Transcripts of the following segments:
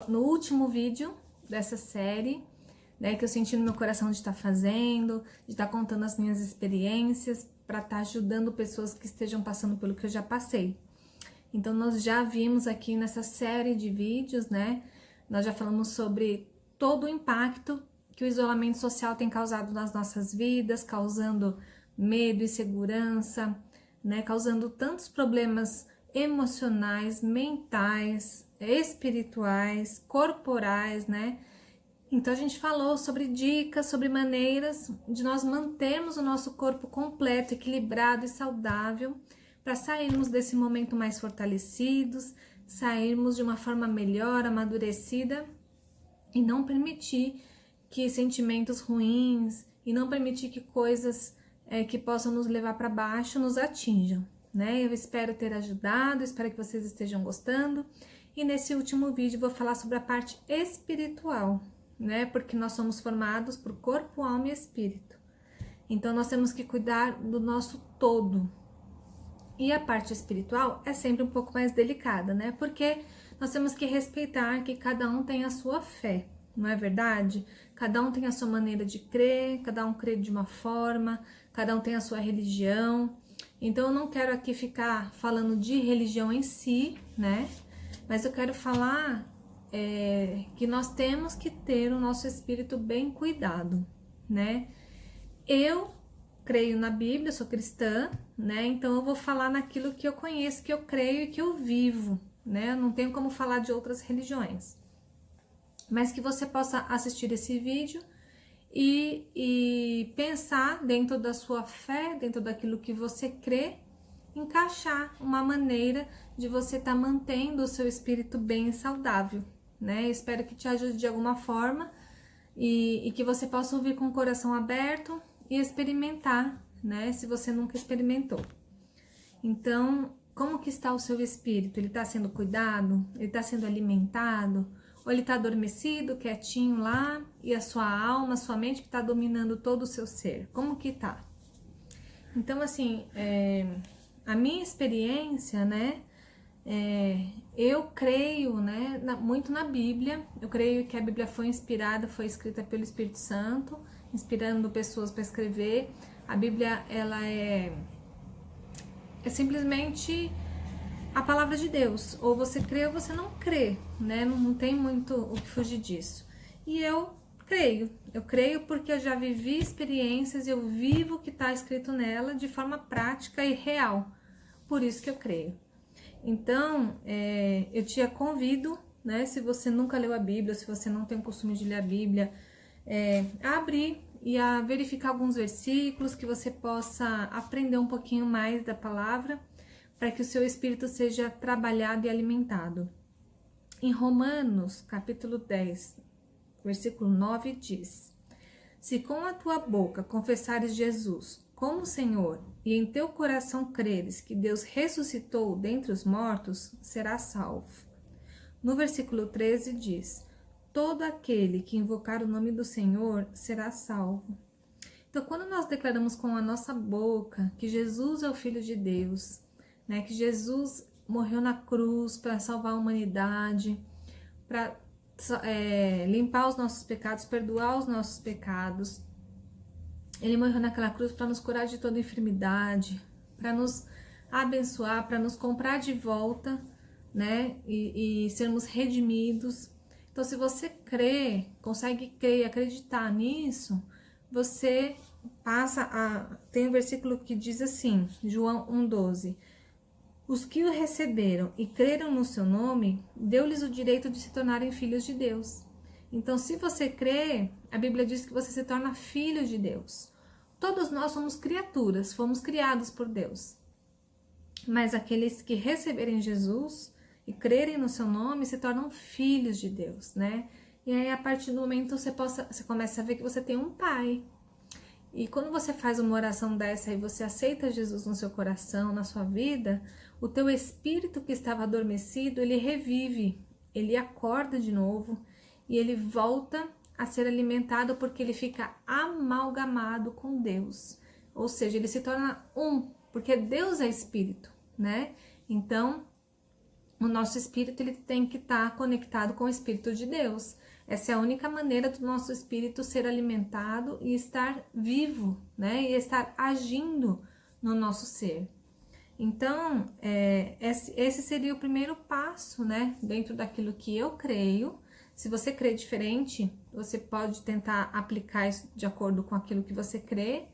No último vídeo dessa série, né, que eu senti no meu coração de estar fazendo, de estar contando as minhas experiências, para estar ajudando pessoas que estejam passando pelo que eu já passei. Então, nós já vimos aqui nessa série de vídeos, né, nós já falamos sobre todo o impacto que o isolamento social tem causado nas nossas vidas, causando medo, insegurança, né, causando tantos problemas emocionais, mentais, espirituais, corporais, né? Então a gente falou sobre dicas, sobre maneiras de nós mantermos o nosso corpo completo, equilibrado e saudável, para sairmos desse momento mais fortalecidos, sairmos de uma forma melhor, amadurecida e não permitir que sentimentos ruins e não permitir que coisas que possam nos levar para baixo nos atinjam, né? Eu espero ter ajudado, espero que vocês estejam gostando. E nesse último vídeo vou falar sobre a parte espiritual, né? Porque nós somos formados por corpo, alma e espírito. Então nós temos que cuidar do nosso todo. E a parte espiritual é sempre um pouco mais delicada, né? Porque nós temos que respeitar que cada um tem a sua fé, não é verdade? Cada um tem a sua maneira de crer, cada um crê de uma forma, cada um tem a sua religião. Então eu não quero aqui ficar falando de religião em si, né? Mas eu quero falar que nós temos que ter o nosso espírito bem cuidado, né? Eu creio na Bíblia, sou cristã, né? Então eu vou falar naquilo que eu conheço, que eu creio e que eu vivo, né? Eu não tenho como falar de outras religiões. Mas que você possa assistir esse vídeo e pensar dentro da sua fé, dentro daquilo que você crê, encaixar uma maneira de você estar mantendo o seu espírito bem e saudável, né? Espero que te ajude de alguma forma e que você possa ouvir com o coração aberto e experimentar, né? Se você nunca experimentou. Então, como que está o seu espírito? Ele está sendo cuidado? Ele está sendo alimentado? Ou ele está adormecido, quietinho lá, e a sua alma, a sua mente que está dominando todo o seu ser? Como que tá? Então, assim, a minha experiência, né, eu creio, né, muito na Bíblia. Eu creio que a Bíblia foi inspirada, foi escrita pelo Espírito Santo, inspirando pessoas para escrever. A Bíblia, ela é simplesmente a palavra de Deus. Ou você crê ou você não crê, né? Não tem muito o que fugir disso. E eu creio porque eu já vivi experiências e eu vivo o que está escrito nela de forma prática e real. Por isso que eu creio. Então, eu te convido, né? Se você nunca leu a Bíblia, se você não tem o costume de ler a Bíblia, a abrir e a verificar alguns versículos que você possa aprender um pouquinho mais da palavra, para que o seu espírito seja trabalhado e alimentado. Em Romanos, capítulo 10, versículo 9, diz: Se com a tua boca confessares Jesus como Senhor e em teu coração creres que Deus ressuscitou dentre os mortos, serás salvo. No versículo 13 diz: Todo aquele que invocar o nome do Senhor será salvo. Então, quando nós declaramos com a nossa boca que Jesus é o Filho de Deus, né, que Jesus morreu na cruz para salvar a humanidade, para limpar os nossos pecados, perdoar os nossos pecados. Ele morreu naquela cruz para nos curar de toda enfermidade, para nos abençoar, para nos comprar de volta, né, e sermos redimidos. Então, se você crê, consegue crer e acreditar nisso, você passa a... Tem um versículo que diz assim, João 1,12: Os que o receberam e creram no seu nome, deu-lhes o direito de se tornarem filhos de Deus. Então, se você crê, a Bíblia diz que você se torna filho de Deus. Todos nós somos criaturas, fomos criados por Deus. Mas aqueles que receberem Jesus e crerem no seu nome se tornam filhos de Deus, né? E aí, a partir do momento, você começa a ver que você tem um pai. E quando você faz uma oração dessa e você aceita Jesus no seu coração, na sua vida, o teu espírito que estava adormecido, ele revive, ele acorda de novo e ele volta a ser alimentado porque ele fica amalgamado com Deus. Ou seja, ele se torna um, porque Deus é espírito, né? Então, o nosso espírito ele tem que estar conectado com o Espírito de Deus. Essa é a única maneira do nosso espírito ser alimentado e estar vivo, né? E estar agindo no nosso ser. Então, esse seria o primeiro passo, né? Dentro daquilo que eu creio. Se você crê diferente, você pode tentar aplicar isso de acordo com aquilo que você crê.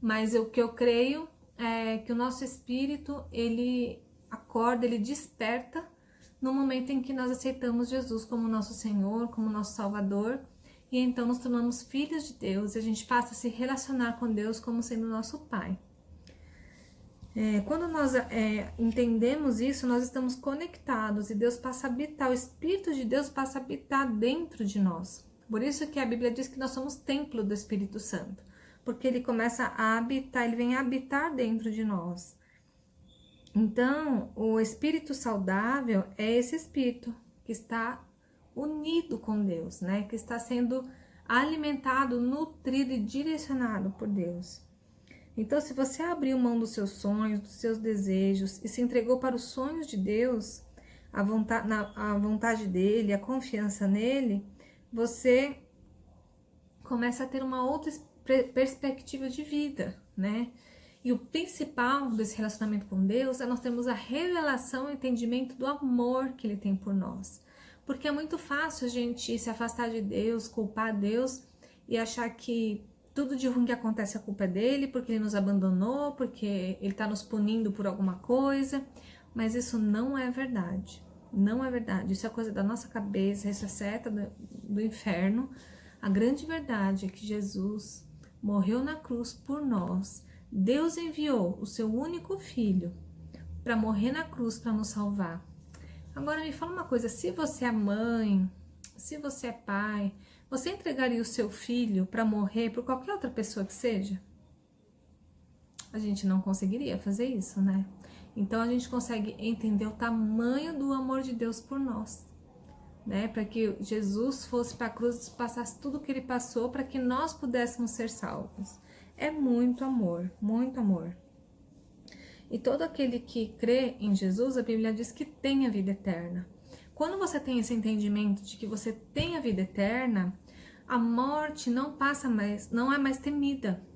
Mas o que eu creio é que o nosso espírito, ele acorda, ele desperta no momento em que nós aceitamos Jesus como nosso Senhor, como nosso Salvador, e então nos tornamos filhos de Deus, e a gente passa a se relacionar com Deus como sendo nosso Pai. Quando nós entendemos isso, nós estamos conectados e Deus passa a habitar, o Espírito de Deus passa a habitar dentro de nós. Por isso que a Bíblia diz que nós somos templo do Espírito Santo, porque ele começa a habitar, ele vem habitar dentro de nós. Então, o espírito saudável é esse espírito que está unido com Deus, né? Que está sendo alimentado, nutrido e direcionado por Deus. Então, se você abriu mão dos seus sonhos, dos seus desejos e se entregou para os sonhos de Deus, a vontade dele, a confiança nele, você começa a ter uma outra perspectiva de vida, né? E o principal desse relacionamento com Deus é nós termos a revelação e o entendimento do amor que Ele tem por nós. Porque é muito fácil a gente se afastar de Deus, culpar Deus e achar que tudo de ruim que acontece a culpa é dele, porque Ele nos abandonou, porque Ele está nos punindo por alguma coisa. Mas isso não é verdade. Não é verdade. Isso é coisa da nossa cabeça, isso é seta do inferno. A grande verdade é que Jesus morreu na cruz por nós. Deus enviou o seu único filho para morrer na cruz para nos salvar. Agora me fala uma coisa, se você é mãe, se você é pai, você entregaria o seu filho para morrer por qualquer outra pessoa que seja? A gente não conseguiria fazer isso, né? Então a gente consegue entender o tamanho do amor de Deus por nós, né? Para que Jesus fosse para a cruz e passasse tudo o que ele passou para que nós pudéssemos ser salvos. É muito amor, muito amor. E todo aquele que crê em Jesus, a Bíblia diz que tem a vida eterna. Quando você tem esse entendimento de que você tem a vida eterna, a morte não passa mais, não é mais temida.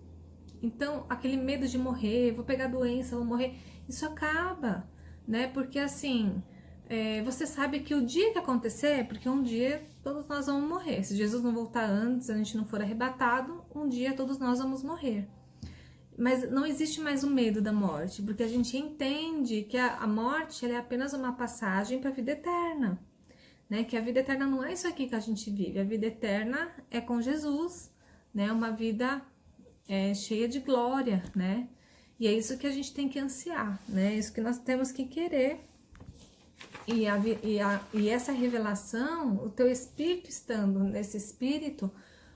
Então, aquele medo de morrer, vou pegar doença, vou morrer, isso acaba, né? Porque assim, você sabe que o dia que acontecer, porque um dia todos nós vamos morrer. Se Jesus não voltar antes, a gente não for arrebatado, um dia todos nós vamos morrer. Mas não existe mais o medo da morte, porque a gente entende que a morte ela é apenas uma passagem para a vida eterna, né? Que a vida eterna não é isso aqui que a gente vive, a vida eterna é com Jesus, né? Uma vida cheia de glória, né? E é isso que a gente tem que ansiar, né? É isso que nós temos que querer. E essa revelação, o teu espírito estando nesse espírito,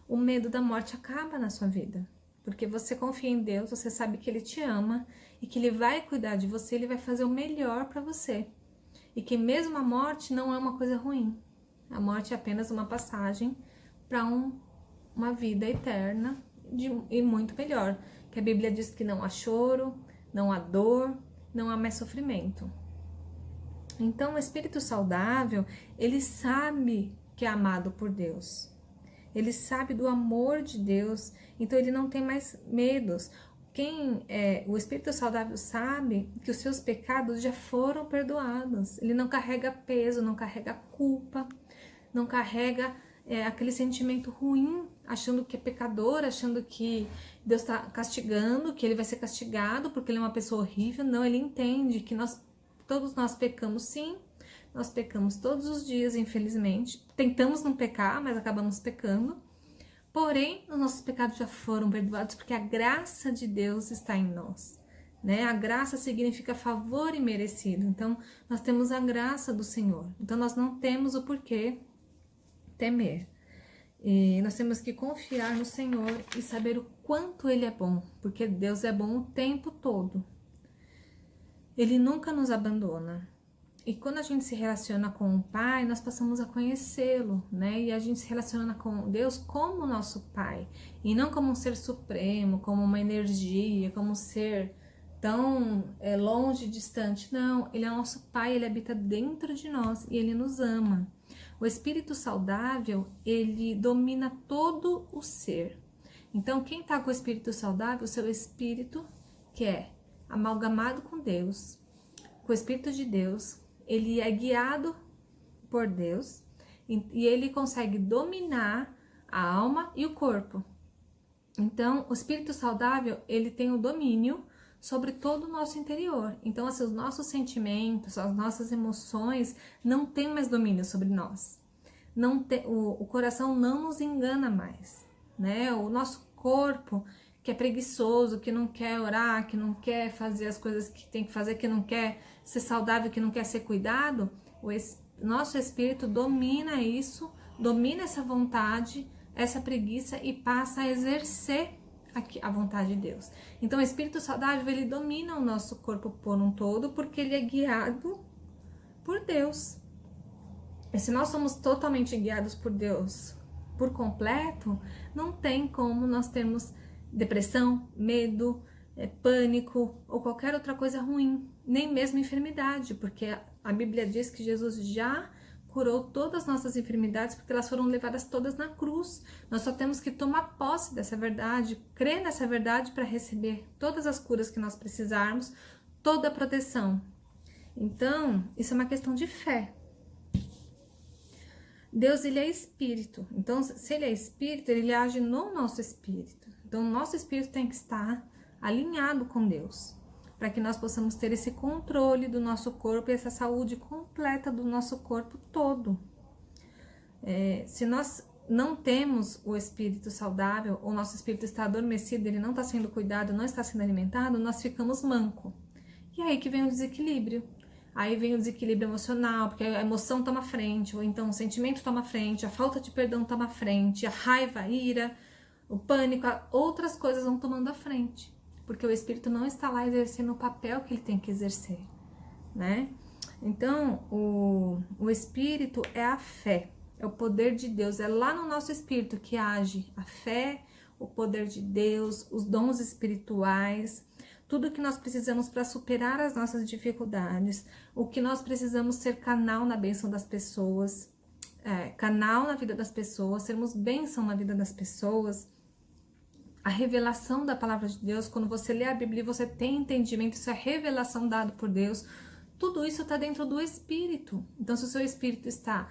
o medo da morte acaba na sua vida. Porque você confia em Deus, você sabe que Ele te ama e que Ele vai cuidar de você, Ele vai fazer o melhor para você. E que mesmo a morte não é uma coisa ruim. A morte é apenas uma passagem para uma vida eterna e muito melhor. Que a Bíblia diz que não há choro, não há dor, não há mais sofrimento. Então, o espírito saudável, ele sabe que é amado por Deus. Ele sabe do amor de Deus, então ele não tem mais medos. O espírito saudável sabe que os seus pecados já foram perdoados. Ele não carrega peso, não carrega culpa, não carrega aquele sentimento ruim, achando que é pecador, achando que Deus está castigando, que ele vai ser castigado porque ele é uma pessoa horrível. Não, ele entende que todos nós pecamos sim, nós pecamos todos os dias, infelizmente. Tentamos não pecar, mas acabamos pecando. Porém, os nossos pecados já foram perdoados porque a graça de Deus está em nós, né? A graça significa favor imerecido. Então, nós temos a graça do Senhor. Então, nós não temos o porquê temer. E nós temos que confiar no Senhor e saber o quanto Ele é bom, porque Deus é bom o tempo todo. Ele nunca nos abandona. E quando a gente se relaciona com o Pai, nós passamos a conhecê-lo, né? E a gente se relaciona com Deus como nosso Pai. E não como um ser supremo, como uma energia, como um ser tão longe, distante. Não, ele é nosso Pai, ele habita dentro de nós e ele nos ama. O espírito saudável, ele domina todo o ser. Então, quem está com o espírito saudável, o seu espírito, que é amalgamado com Deus, com o Espírito de Deus, ele é guiado por Deus e ele consegue dominar a alma e o corpo. Então, o espírito saudável, ele tem o domínio sobre todo o nosso interior. Então, assim, os nossos sentimentos, as nossas emoções não têm mais domínio sobre nós. Não tem, o coração não nos engana mais, né? O nosso corpo, que é preguiçoso, que não quer orar, que não quer fazer as coisas que tem que fazer, que não quer ser saudável, que não quer ser cuidado, nosso espírito domina isso, domina essa vontade, essa preguiça e passa a exercer a vontade de Deus. Então, o espírito saudável, ele domina o nosso corpo por um todo, porque ele é guiado por Deus. E se nós somos totalmente guiados por Deus, por completo, não tem como nós termos depressão, medo, pânico ou qualquer outra coisa ruim, nem mesmo enfermidade, porque a Bíblia diz que Jesus já curou todas as nossas enfermidades, porque elas foram levadas todas na cruz. Nós só temos que tomar posse dessa verdade, crer nessa verdade para receber todas as curas que nós precisarmos, toda a proteção. Então, isso é uma questão de fé. Deus, ele é espírito. Então, se ele é espírito, ele age no nosso espírito. Então, o nosso espírito tem que estar alinhado com Deus, para que nós possamos ter esse controle do nosso corpo e essa saúde completa do nosso corpo todo. Se nós não temos o espírito saudável, ou nosso espírito está adormecido, ele não está sendo cuidado, não está sendo alimentado, nós ficamos manco. E aí que vem o desequilíbrio. Aí vem o desequilíbrio emocional, porque a emoção toma frente, ou então o sentimento toma frente, a falta de perdão toma frente, a raiva, a ira, o pânico, outras coisas vão tomando a frente. Porque o espírito não está lá exercendo o papel que ele tem que exercer, né? Então, o espírito é a fé, é o poder de Deus, é lá no nosso espírito que age a fé, o poder de Deus, os dons espirituais, tudo que nós precisamos para superar as nossas dificuldades, o que nós precisamos ser canal na bênção das pessoas, canal na vida das pessoas, sermos bênção na vida das pessoas. A revelação da palavra de Deus, quando você lê a Bíblia e você tem entendimento, isso é revelação dada por Deus, tudo isso está dentro do espírito. Então, se o seu espírito está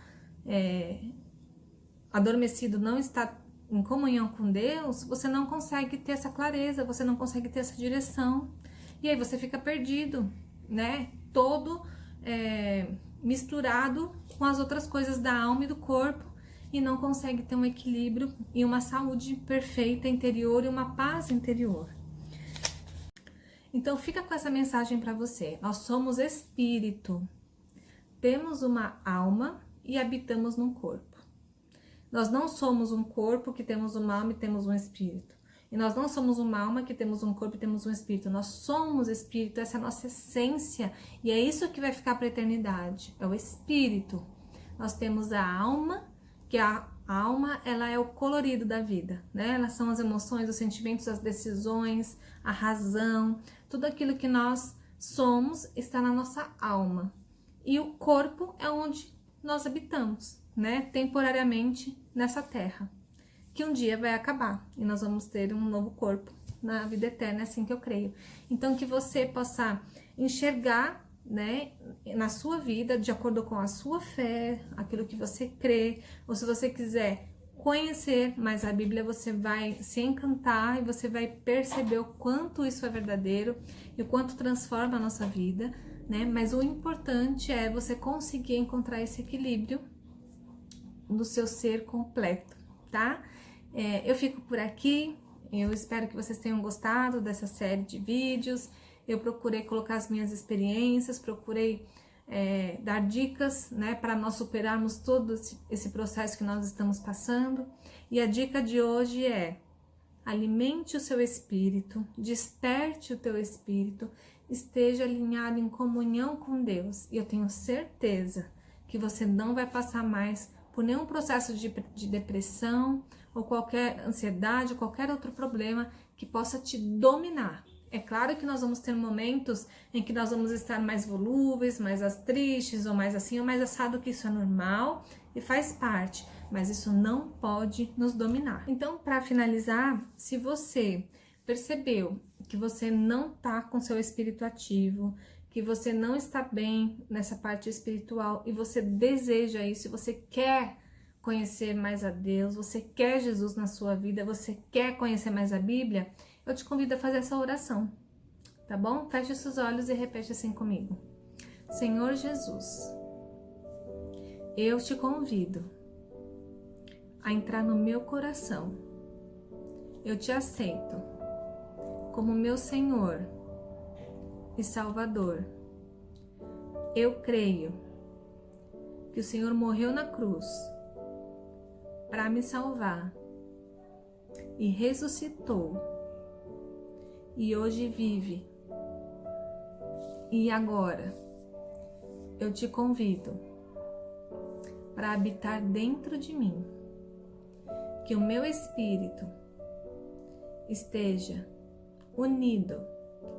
adormecido, não está em comunhão com Deus, você não consegue ter essa clareza, você não consegue ter essa direção, e aí você fica perdido, né? Todo misturado com as outras coisas da alma e do corpo, e não consegue ter um equilíbrio e uma saúde perfeita interior e uma paz interior. Então fica com essa mensagem para você. Nós somos espírito, temos uma alma e habitamos num corpo. Nós não somos um corpo que temos uma alma e temos um espírito. E nós não somos uma alma que temos um corpo e temos um espírito. Nós somos espírito, essa é a nossa essência. E é isso que vai ficar para a eternidade, é o espírito. Nós temos a alma, que a alma, ela é o colorido da vida, né? Elas são as emoções, os sentimentos, as decisões, a razão, tudo aquilo que nós somos está na nossa alma. E o corpo é onde nós habitamos, né? Temporariamente nessa terra, que um dia vai acabar e nós vamos ter um novo corpo na vida eterna, é assim que eu creio. Então, que você possa enxergar, né, na sua vida, de acordo com a sua fé, aquilo que você crê, ou se você quiser conhecer mais a Bíblia, você vai se encantar e você vai perceber o quanto isso é verdadeiro e o quanto transforma a nossa vida, né? Mas o importante é você conseguir encontrar esse equilíbrio do seu ser completo, tá? Eu fico por aqui, eu espero que vocês tenham gostado dessa série de vídeos. Eu procurei colocar as minhas experiências, procurei dar dicas, né, para nós superarmos todo esse processo que nós estamos passando. E a dica de hoje é: alimente o seu espírito, desperte o teu espírito, esteja alinhado em comunhão com Deus. E eu tenho certeza que você não vai passar mais por nenhum processo de depressão ou qualquer ansiedade, qualquer outro problema que possa te dominar. É claro que nós vamos ter momentos em que nós vamos estar mais volúveis, mais tristes, ou mais assim, ou mais assado, que isso é normal e faz parte, mas isso não pode nos dominar. Então, para finalizar, se você percebeu que você não tá com seu espírito ativo, que você não está bem nessa parte espiritual e você deseja isso, você quer conhecer mais a Deus, você quer Jesus na sua vida, você quer conhecer mais a Bíblia, eu te convido a fazer essa oração, tá bom? Feche os seus olhos e repete assim comigo. Senhor Jesus, eu te convido a entrar no meu coração. Eu te aceito como meu Senhor e Salvador. Eu creio que o Senhor morreu na cruz para me salvar e ressuscitou e hoje vive. E agora eu te convido para habitar dentro de mim, que o meu espírito esteja unido,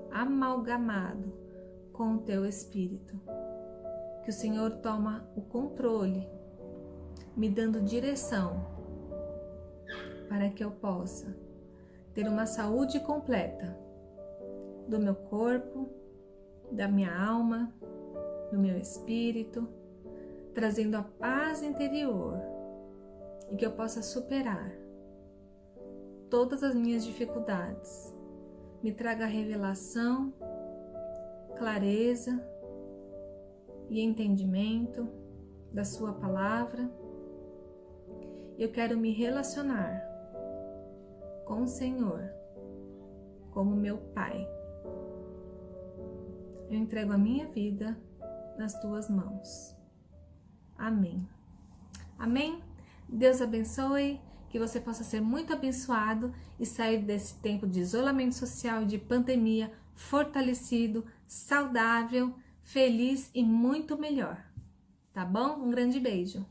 amalgamado com o teu espírito, que o Senhor toma o controle, me dando direção para que eu possa ter uma saúde completa do meu corpo, da minha alma, do meu espírito, trazendo a paz interior e que eu possa superar todas as minhas dificuldades. Me traga revelação, clareza e entendimento da sua palavra. Eu quero me relacionar com o Senhor como meu Pai. Eu entrego a minha vida nas tuas mãos. Amém. Amém? Deus abençoe, que você possa ser muito abençoado e sair desse tempo de isolamento social e de pandemia fortalecido, saudável, feliz e muito melhor. Tá bom? Um grande beijo.